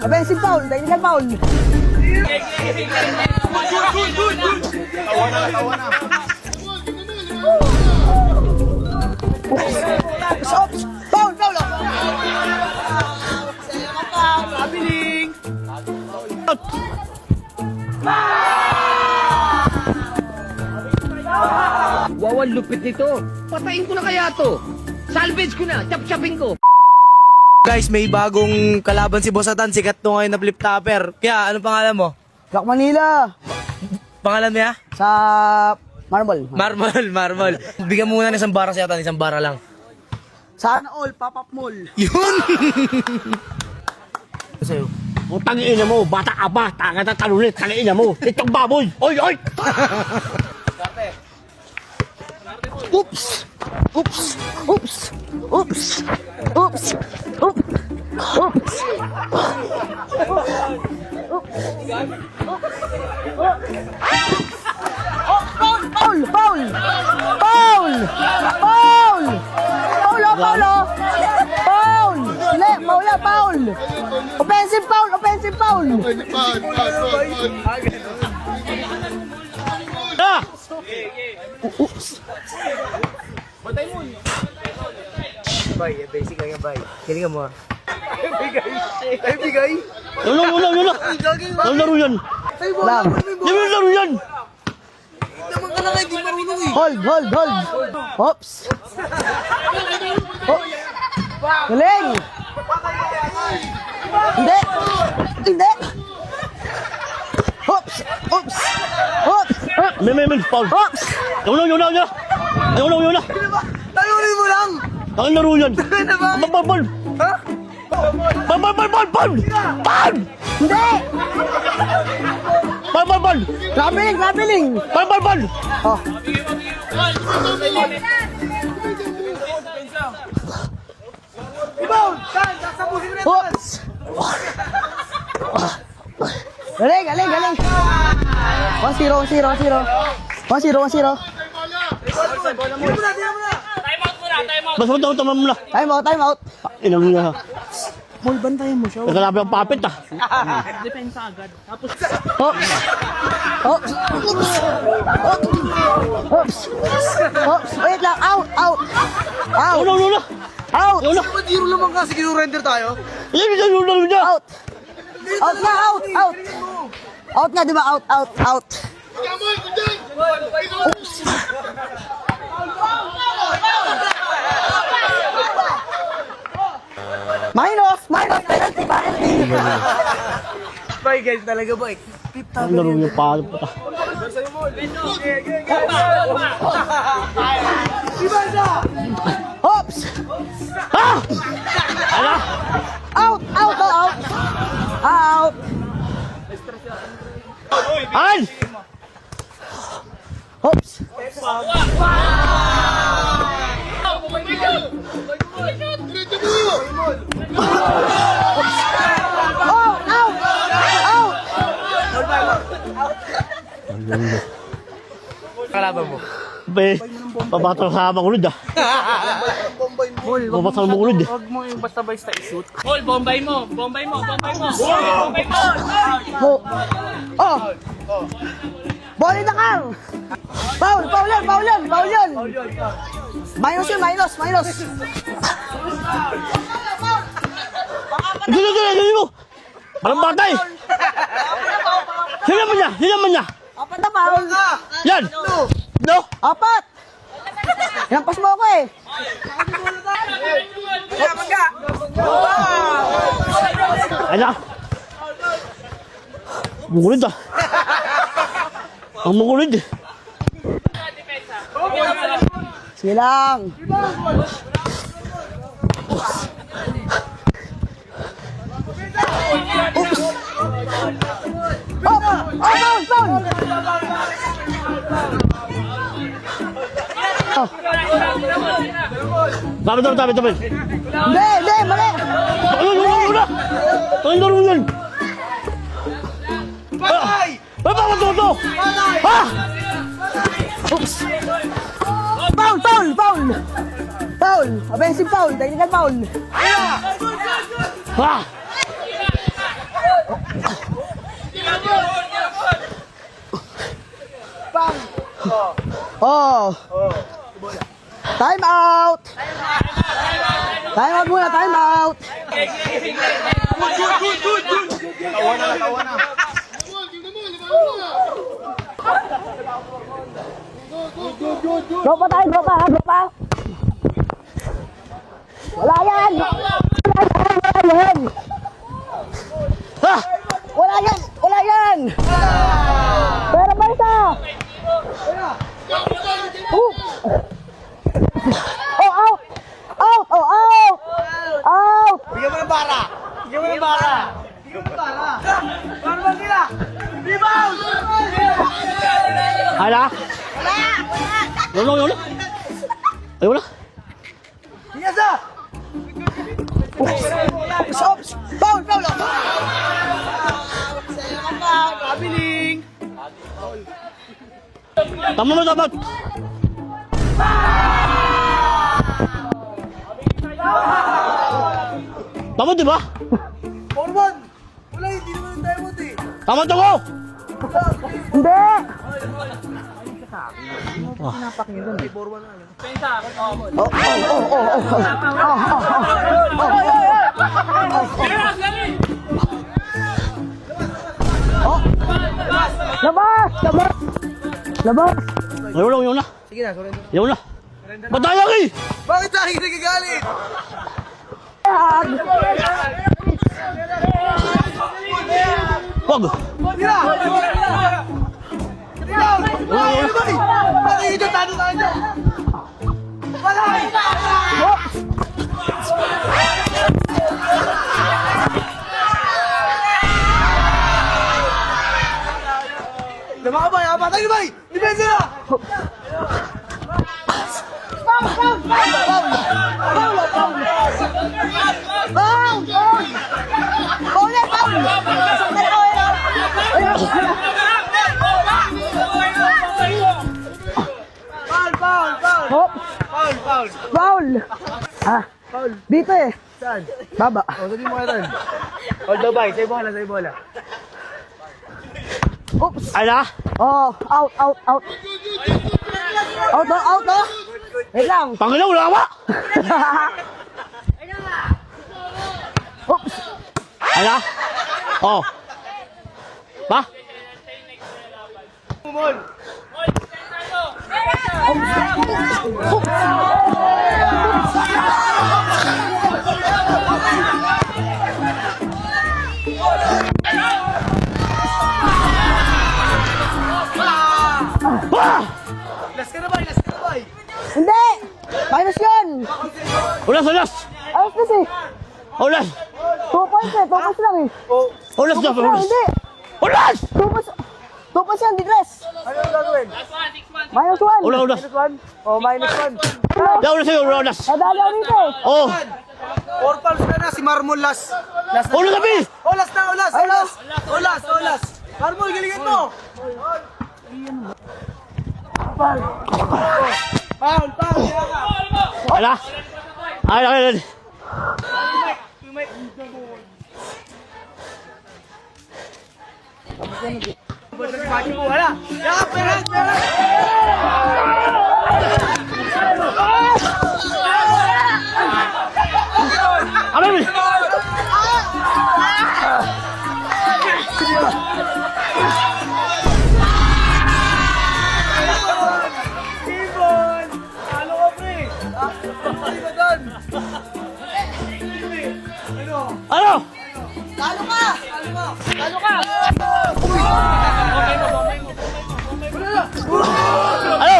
Offensive foul, technical foul. Oops, foul, foul. Abiling. Wow, ang lupit nito. Patayin ko na kaya to. Salvage ko na, chap-chapin ko. Guys, may bagong kalaban si Bossatan. Sikat to ngayon na flip topper. Kaya, ano pangalan mo? Rock Manila. Pangalan niya? Sa Marble. Marmol. Bigyan mo muna ng isang bara si Atan. Isang bara lang. Sana all, pop-up mall. Yun! Sa'yo. Putang ina mo, bata ka ba? Tanga na talulit, tanga ina mo. Itong baboy. Oy, oy! Oops! Oops! Oops! Oops! Oops! Oops! Oops! Foul! Foul! Foul! Foul! Foul! Foul! Foul! Le, maula, foul! Offensive foul! Offensive foul! Ah! Oops! Bay, basic lang yan, bay. Kilingan mo ah. Ay, bigay. Yun lang. Ang laro yan. Lang. Yan yung laro yan. Hold! Oops! Oh! Galing! Hindi! Oops! Oops! Oops! May, Paul. Oops! Yun na. Tayunin mo lang! Ang laro yan. Bal! Ha? Bal! Hindi! Bal! Grabeling! Bal! Oh. Oops! Galing! 1-0. 1-0. Basta mo tama mo na. Time out. Ina mo na. Paul, bantayan mo siya. Nagkalabi ang papit ah. Oops! Wait lang! Out! Yun na. Out! Zero naman kasi kinurender tayo. Yan yung laro niya. Out! Out nga, di ba? Out! Oops! Minus! Penalty! Bay, guys, talaga, boy. Ang laro niya pa. Oops! Ah! Ala! Out! An! Oops! Out! Kalaban mo. Be, pabatang sa makulod ah. Pabatang sa makulod eh. Huwag mo yung basta-basta i-shoot. Paul, bombay mo. Oh! Ball na kang! Foul yan! Minus. Dali mo! Parang batay! Sila man niya! Apat na foul! Yan! No? Apat! Inampas mo ako eh! Ala! Makulod ah. Ang makulod eh. Sige lang! Oops! Foul! Oh. Tabi. Hindi, mali! Ayun na! Ang laro yan! Baba ko to! Ha? Oops! Foul! Offensive foul! Technical foul! Ha? Oh. Time out. Time out muna, time out. Dropa tayo, dropa ha, dropa. Wala yan. Wala yan. Ha! Wala yan. Wala yan. Pero ba isa? Oh, out. Out, oh, out. Out. Bigyan mo ng bara. Bigyan mo ng bara. Bigyan mo ng bara. Paano ba sila? Rebound! Hala? Wala. Ay, wala. Yes, sir! Oops. Foul, foul. Kabiling! Tama mo, dapat. Tama, di ba? Forman! Wala, hindi naman tayo mo, eh. Tama to ko! Hindi. Labas! Labas! Labas! Ay, wala, yun na. Sige na, surrender. Yun na. Ba't tayo lagi? Bakit sa akin nagagalit? Wag! Tira! Tira! Wala! Bakit ito tano tayo dyan? Wala! Lumakabay! Apatay ni Bay! Depensa na! Foul! Foul! Foul! Foul! Foul! Foul! Foul! Foul yan, foul! Foul! Foul! Foul! Hop! Foul! Foul! Foul! Ah, Foul! dito eh. Saan? Baba. O, sabi mo ka rin. Hold the Bay! Sa'yo bola! Sa'yo bola! Oops. Ala? Oh, out, out, out. Out, oh, out, oh. Wait lang. Pangalaw, wala ka ba? Oops. Ala? Oh. Ba? Mumol! Ba! Last ka na Bay! Last ka na Bay! Hindi. Minus yun. Ulas, ulas! Ayos kasi. Ulas! 2 points eh. 2 points lang eh. Oh! Ulas 2 na! points lang. Ulas! Hindi. Ulas! 2 points. 2 points yan, Digres. Ano yung gagawin? Minus 1. Ulas, ulas! Minus 1? Oh, minus 1. Ya, ulas sa'yo, ulas! Nadali ako dito eh. Oh! 4 fouls na na si Marmol last. Last na. Ulas sabi! Olas na, olas, olas. Olas, olas. Marmol, galingan mo. Foul. Foul, foul. Ala? Ala, ala, ala. Wala. Yakap, perak, perak. Ano yun? Ibon. Ano ka, pre? Ano ba doon? Ano? Talo ka. Talo ka. Ano?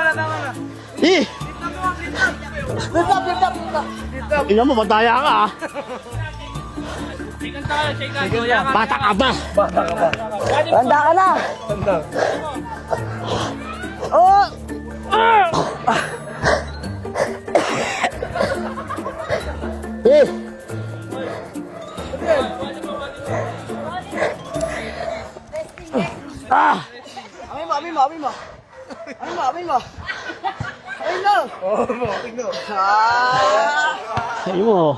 Tama na. Eh! Lift up, lift up, lift up. Ina mo, mataya ka ah. Bata ka ba? Tanda ka na. Oh. Eh! Ah! Amin mo. Amin mo. Oh, tingnan. Ah. Sa'yo mo.